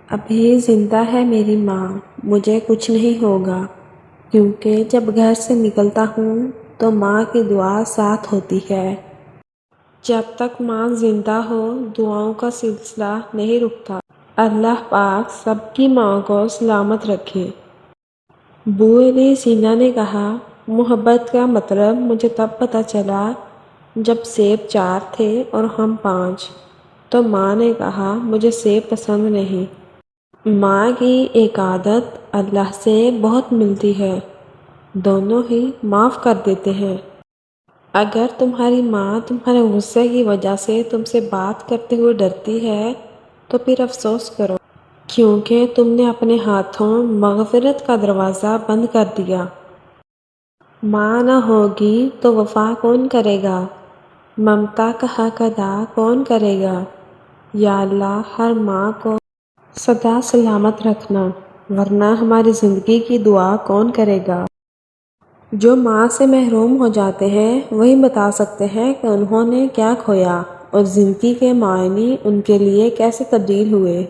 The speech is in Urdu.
ابھی زندہ ہے میری ماں، مجھے کچھ نہیں ہوگا، کیونکہ جب گھر سے نکلتا ہوں تو ماں کی دعا ساتھ ہوتی ہے۔ جب تک ماں زندہ ہو دعاؤں کا سلسلہ نہیں رکتا۔ اللہ پاک سب کی ماں کو سلامت رکھے۔ ابو علی سینا نے کہا، محبت کا مطلب مجھے تب پتہ چلا جب سیب 4 تھے اور ہم 5، تو ماں نے کہا مجھے سیب پسند نہیں۔ ماں کی ایک عادت اللہ سے بہت ملتی ہے، دونوں ہی معاف کر دیتے ہیں۔ اگر تمہاری ماں تمہارے غصے کی وجہ سے تم سے بات کرتے ہوئے ڈرتی ہے تو پھر افسوس کرو، کیونکہ تم نے اپنے ہاتھوں مغفرت کا دروازہ بند کر دیا۔ ماں نہ ہوگی تو وفا کون کرے گا؟ ممتا کا حق ادا کون کرے گا؟ یا اللہ ہر ماں کو سدا سلامت رکھنا، ورنہ ہماری زندگی کی دعا کون کرے گا؟ جو ماں سے محروم ہو جاتے ہیں وہی بتا سکتے ہیں کہ انہوں نے کیا کھویا اور زندگی کے معنی ان کے لیے کیسے تبدیل ہوئے۔